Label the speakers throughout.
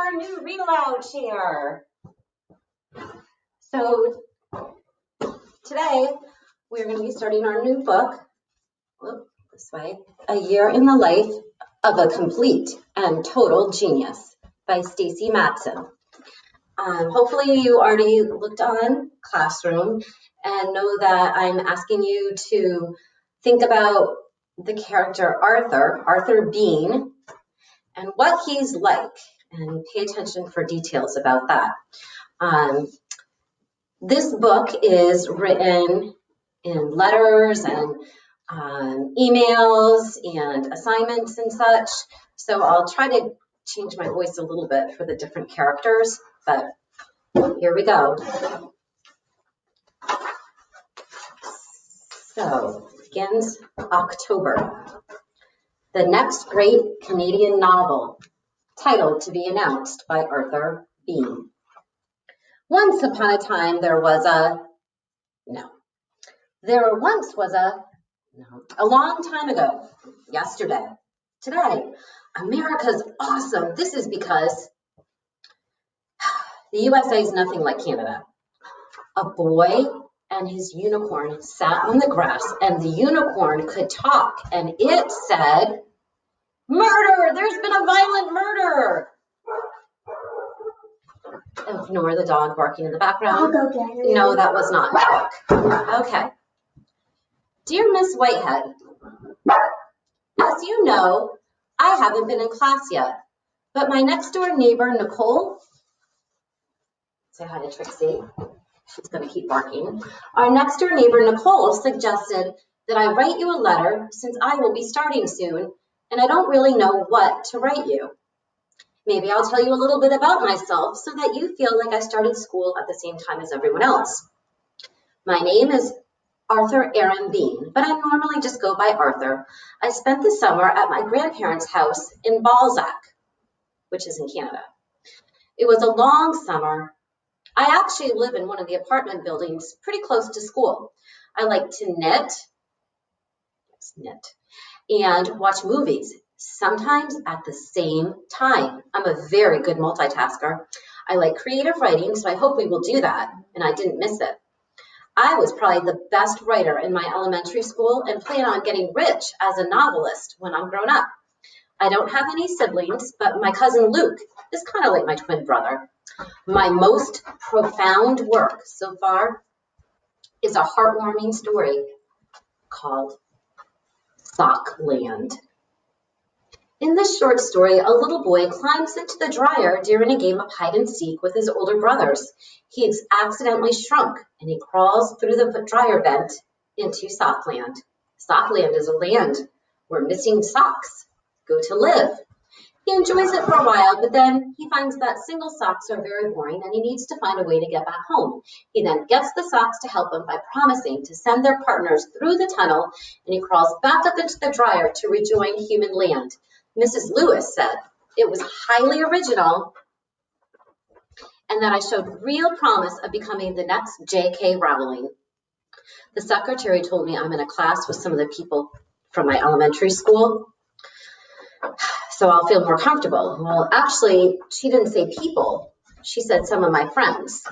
Speaker 1: our new read aloud chair. So today we're going to be starting our new book, this way, A Year in the Life of a Complete and Total Genius by Stacy Matson. Hopefully you already looked on Classroom and know that I'm asking you to think about the character Arthur Bean, and what he's like, and pay attention for details about that. This book is written in letters and emails and assignments and such, so I'll try to change my voice a little bit for the different characters, but here we go. So, begins October. The next great Canadian novel, titled to be announced by Arthur Bean. Once upon a time, there was a long time ago, yesterday, today. America's awesome. This is because the USA is nothing like Canada. A boy and his unicorn sat on the grass, and the unicorn could talk, and it said, "Murder! There's been a violent murder!" Ignore the dog barking in the background.
Speaker 2: I'll go get her.
Speaker 1: No, that was not my book. Okay. Dear Miss Whitehead, as you know, I haven't been in class yet, but my next door neighbor, Nicole, say hi to Trixie. She's going to keep barking. Our next door neighbor, Nicole, suggested that I write you a letter since I will be starting soon, and I don't really know what to write you. Maybe I'll tell you a little bit about myself so that you feel like I started school at the same time as everyone else. My name is Arthur Aaron Bean, but I normally just go by Arthur. I spent the summer at my grandparents' house in Balzac, which is in Canada. It was a long summer. I actually live in one of the apartment buildings pretty close to school. I like to knit, and watch movies, sometimes at the same time. I'm a very good multitasker. I like creative writing, so I hope we will do that, and I didn't miss it. I was probably the best writer in my elementary school and plan on getting rich as a novelist when I'm grown up. I don't have any siblings, but my cousin Luke is kind of like my twin brother. My most profound work so far is a heartwarming story called Sockland. In this short story, a little boy climbs into the dryer during a game of hide and seek with his older brothers. He accidentally shrunk, and he crawls through the dryer vent into Sockland. Sockland is a land where missing socks go to live. He enjoys it for a while, but then he finds that single socks are very boring, and he needs to find a way to get back home. He then gets the socks to help him by promising to send their partners through the tunnel, and he crawls back up into the dryer to rejoin human land. Mrs. Lewis said it was highly original and that I showed real promise of becoming the next J.K. Rowling. The secretary told me I'm in a class with some of the people from my elementary school, so I'll feel more comfortable. Well, actually, she didn't say people. She said some of my friends.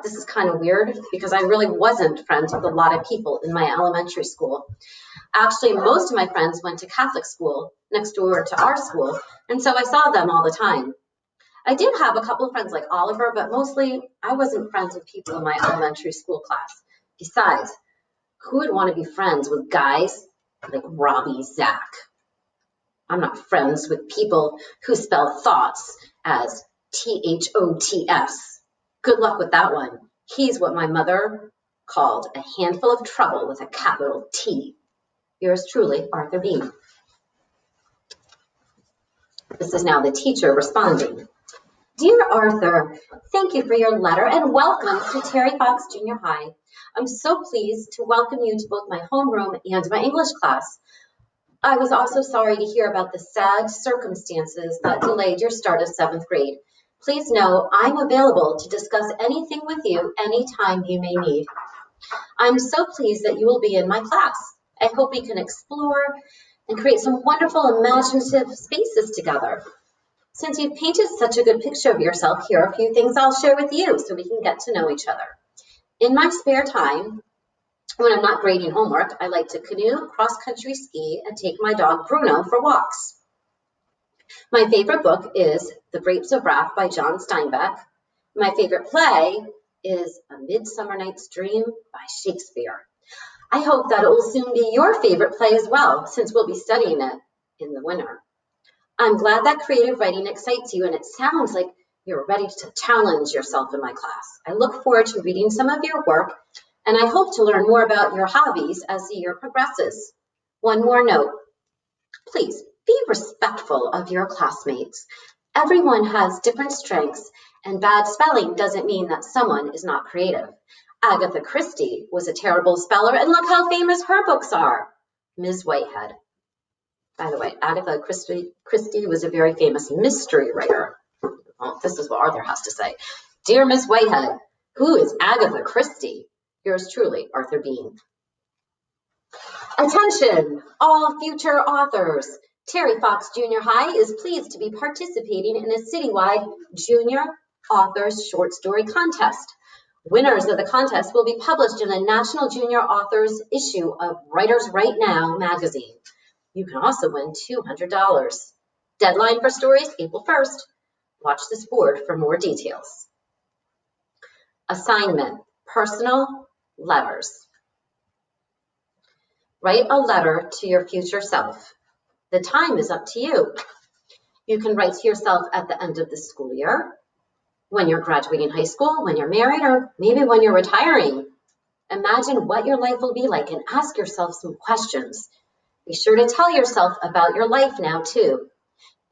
Speaker 1: This is kind of weird because I really wasn't friends with a lot of people in my elementary school. Actually, most of my friends went to Catholic school next door to our school, and so I saw them all the time. I did have a couple of friends like Oliver, but mostly I wasn't friends with people in my elementary school class. Besides, who would want to be friends with guys like Robbie Zach? I'm not friends with people who spell thoughts as Thots. Good luck with that one. He's what my mother called a handful of trouble with a capital T. Yours truly, Arthur Bean. This is now the teacher responding. Dear Arthur, thank you for your letter and welcome to Terry Fox Junior High. I'm so pleased to welcome you to both my homeroom and my English class. I was also sorry to hear about the sad circumstances that delayed your start of 7th grade. Please know I'm available to discuss anything with you anytime you may need. I'm so pleased that you will be in my class. I hope we can explore and create some wonderful imaginative spaces together. Since you've painted such a good picture of yourself, here are a few things I'll share with you so we can get to know each other. In my spare time, when I'm not grading homework, I like to canoe, cross-country ski, and take my dog Bruno for walks. My favorite book is The Grapes of Wrath by John Steinbeck. My favorite play is A Midsummer Night's Dream by Shakespeare. I hope that it will soon be your favorite play as well, since we'll be studying it in the winter. I'm glad that creative writing excites you, and it sounds like you're ready to challenge yourself in my class. I look forward to reading some of your work, and I hope to learn more about your hobbies as the year progresses. One more note, please be respectful of your classmates. Everyone has different strengths, and bad spelling doesn't mean that someone is not creative. Agatha Christie was a terrible speller, and look how famous her books are. Ms. Whitehead. By the way, Agatha Christie was a very famous mystery writer. Well, this is what Arthur has to say. Dear Miss Whitehead, who is Agatha Christie? Yours truly, Arthur Bean. Attention, all future authors. Terry Fox Junior High is pleased to be participating in a citywide junior authors short story contest. Winners of the contest will be published in the National Junior Authors issue of Writers Right Now magazine. You can also win $200. Deadline for stories, April 1st. Watch this board for more details. Assignment, personal letters. Write a letter to your future self. The time is up to you. You can write to yourself at the end of the school year, when you're graduating high school, when you're married, or maybe when you're retiring. Imagine what your life will be like and ask yourself some questions. Be sure to tell yourself about your life now, too.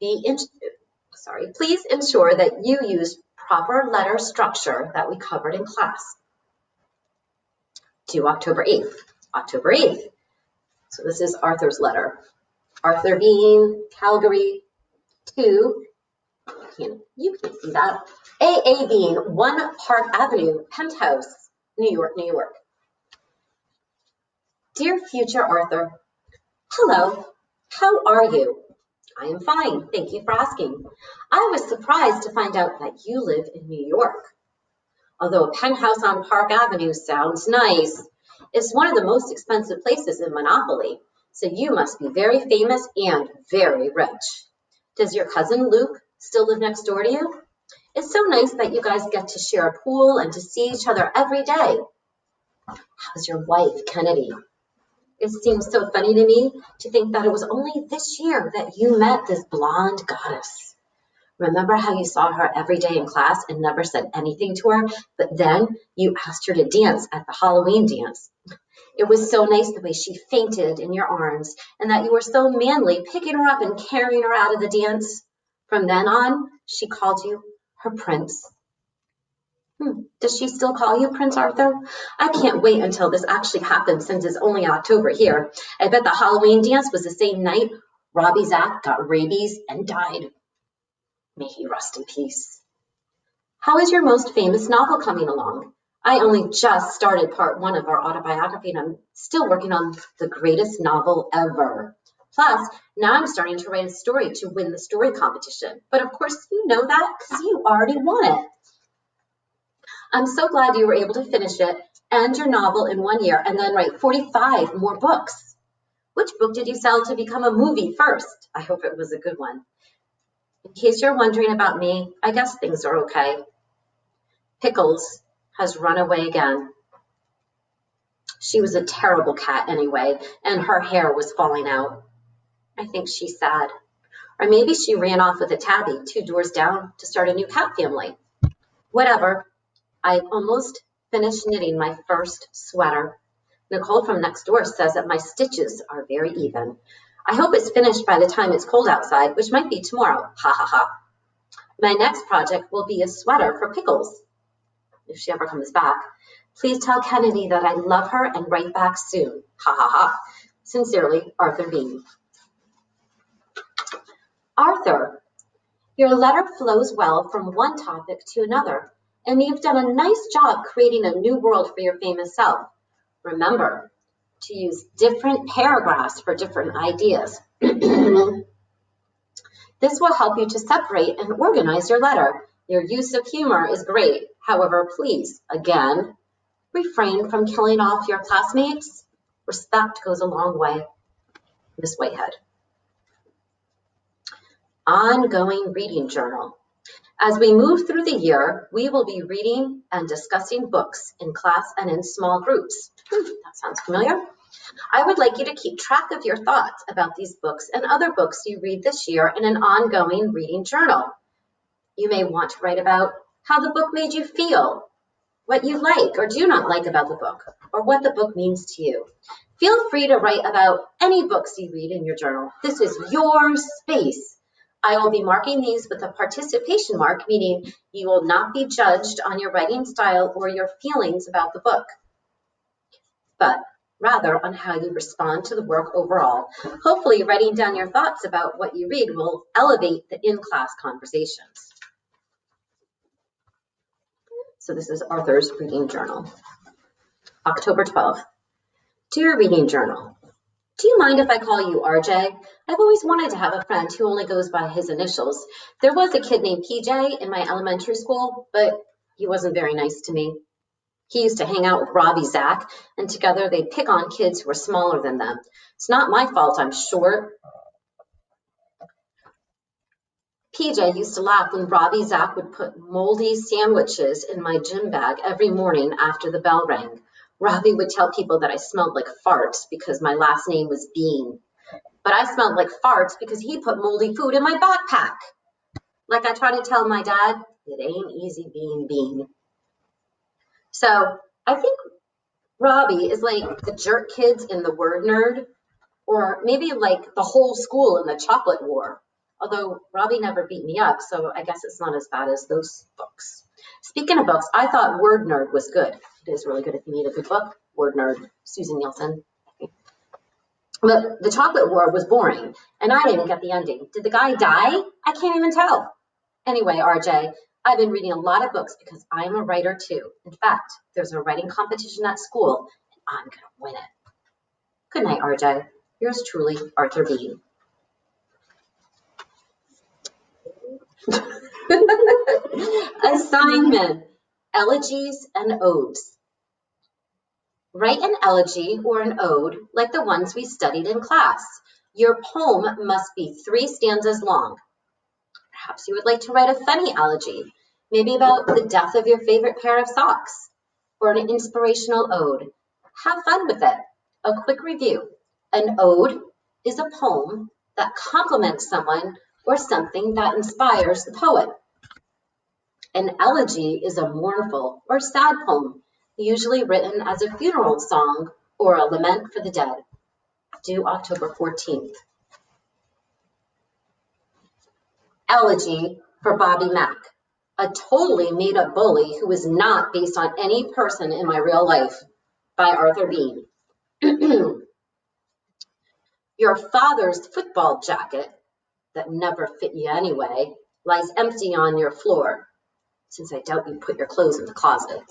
Speaker 1: Please ensure that you use proper letter structure that we covered in class. Due October 8th. October 8th. So this is Arthur's letter. Arthur Bean, Calgary, to, you can't see that, A.A. Bean, 1 Park Avenue, Penthouse, New York, New York. Dear future Arthur, hello, how are you? I am fine, thank you for asking. I was surprised to find out that you live in New York. Although a penthouse on Park Avenue sounds nice, it's one of the most expensive places in Monopoly, so you must be very famous and very rich. Does your cousin Luke still live next door to you? It's so nice that you guys get to share a pool and to see each other every day. How's your wife, Kennedy? It seems so funny to me to think that it was only this year that you met this blonde goddess. Remember how you saw her every day in class and never said anything to her, but then you asked her to dance at the Halloween dance? It was so nice the way she fainted in your arms and that you were so manly picking her up and carrying her out of the dance. From then on, she called you her prince. Does she still call you Prince Arthur? I can't wait until this actually happens since it's only October here. I bet the Halloween dance was the same night Robbie Zach got rabies and died. May he rest in peace. How is your most famous novel coming along? I only just started part 1 of our autobiography and I'm still working on the greatest novel ever. Plus, now I'm starting to write a story to win the story competition. But of course, you know that because you already won it. I'm so glad you were able to finish it and your novel in 1 year and then write 45 more books. Which book did you sell to become a movie first? I hope it was a good one. In case you're wondering about me, I guess things are okay. Pickles has run away again. She was a terrible cat anyway, and her hair was falling out. I think she's sad. Or maybe she ran off with a tabby 2 doors down to start a new cat family. Whatever. I've almost finished knitting my first sweater. Nicole from next door says that my stitches are very even. I hope it's finished by the time it's cold outside, which might be tomorrow. Ha ha ha. My next project will be a sweater for Pickles, if she ever comes back. Please tell Kennedy that I love her and write back soon. Ha ha ha. Sincerely, Arthur Bean. Arthur, your letter flows well from one topic to another, and you've done a nice job creating a new world for your famous self. Remember to use different paragraphs for different ideas. This will help you to separate and organize your letter. Your use of humor is great. However, please, again, refrain from killing off your classmates. Respect goes a long way. Miss Whitehead. Ongoing reading journal. As we move through the year, we will be reading and discussing books in class and in small groups. That sounds familiar. I would like you to keep track of your thoughts about these books and other books you read this year in an ongoing reading journal. You may want to write about how the book made you feel, what you like or do not like about the book, or what the book means to you. Feel free to write about any books you read in your journal. This is your space. I will be marking these with a participation mark, meaning you will not be judged on your writing style or your feelings about the book, but rather on how you respond to the work overall. Hopefully, writing down your thoughts about what you read will elevate the in-class conversations. So this is Arthur's reading journal. October 12th. Dear reading journal, do you mind if I call you RJ? I've always wanted to have a friend who only goes by his initials. There was a kid named PJ in my elementary school, but he wasn't very nice to me. He used to hang out with Robbie Zach, and together they'd pick on kids who were smaller than them. It's not my fault I'm short. PJ used to laugh when Robbie Zach would put moldy sandwiches in my gym bag every morning after the bell rang. Robbie would tell people that I smelled like farts because my last name was Bean. But I smelled like farts because he put moldy food in my backpack. Like I try to tell my dad, it ain't easy being Bean. So I think Robbie is like the jerk kids in The Word Nerd, or maybe like the whole school in the Chocolate War. Although Robbie never beat me up, so I guess it's not as bad as those books. Speaking of books, I thought Word Nerd was good. It is really good if you need a good book. Word Nerd, Susan Nielsen. But the Chocolate War was boring, and I didn't get the ending. Did the guy die? I can't even tell. Anyway, RJ, I've been reading a lot of books because I am a writer too. In fact, there's a writing competition at school, and I'm going to win it. Good night, RJ. Yours truly, Arthur Bean. Assignment, elegies and odes. Write an elegy or an ode like the ones we studied in class. Your poem must be 3 stanzas long. Perhaps you would like to write a funny elegy, maybe about the death of your favorite pair of socks, or an inspirational ode. Have fun with it. A quick review. An ode is a poem that compliments someone or something that inspires the poet. An elegy is a mournful or sad poem, usually written as a funeral song or a lament for the dead. Due October 14th. Elegy for Bobby Mack, a totally made-up bully who is not based on any person in my real life, by Arthur Bean. Your father's football jacket, that never fit you anyway, lies empty on your floor, since I doubt you put your clothes in the closet.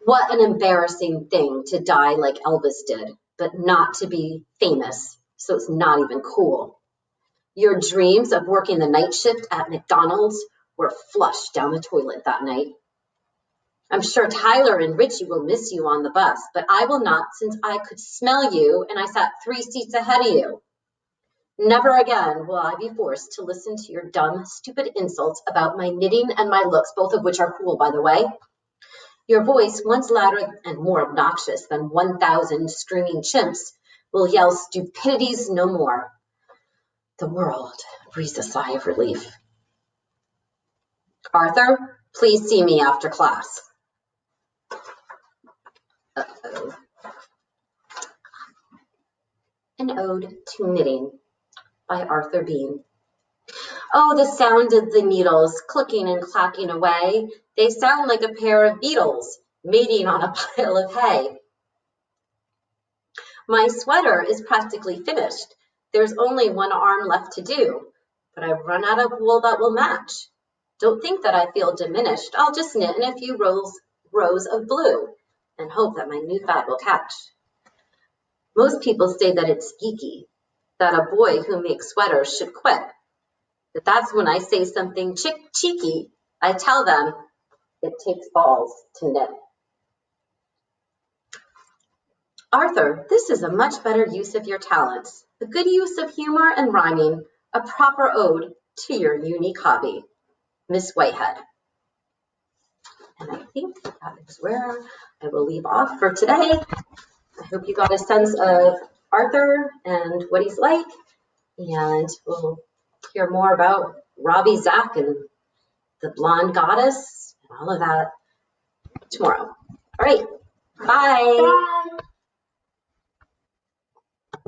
Speaker 1: What an embarrassing thing to die like Elvis did, but not to be famous, so it's not even cool. Your dreams of working the night shift at McDonald's were flushed down the toilet that night. I'm sure Tyler and Richie will miss you on the bus, but I will not, since I could smell you and I sat 3 seats ahead of you. Never again will I be forced to listen to your dumb, stupid insults about my knitting and my looks, both of which are cool, by the way. Your voice, once louder and more obnoxious than 1,000 screaming chimps, will yell stupidities no more. The world breathes a sigh of relief. Arthur, please see me after class. Uh-oh. An Ode to Knitting by Arthur Bean. Oh, the sound of the needles clicking and clacking away. They sound like a pair of beetles mating on a pile of hay. My sweater is practically finished. There's only one arm left to do, but I've run out of wool that will match. Don't think that I feel diminished. I'll just knit in a few rows of blue and hope that my new fad will catch. Most people say that it's geeky, that a boy who makes sweaters should quit. But that's when I say something cheeky. I tell them it takes balls to knit. Arthur, this is a much better use of your talents. A good use of humor and rhyming, a proper ode to your unique hobby. Miss Whitehead. And I think that is where I will leave off for today. I hope you got a sense of Arthur and what he's like, and we'll hear more about Robbie Zach and the blonde goddess and all of that tomorrow. All right, bye.
Speaker 2: Bye.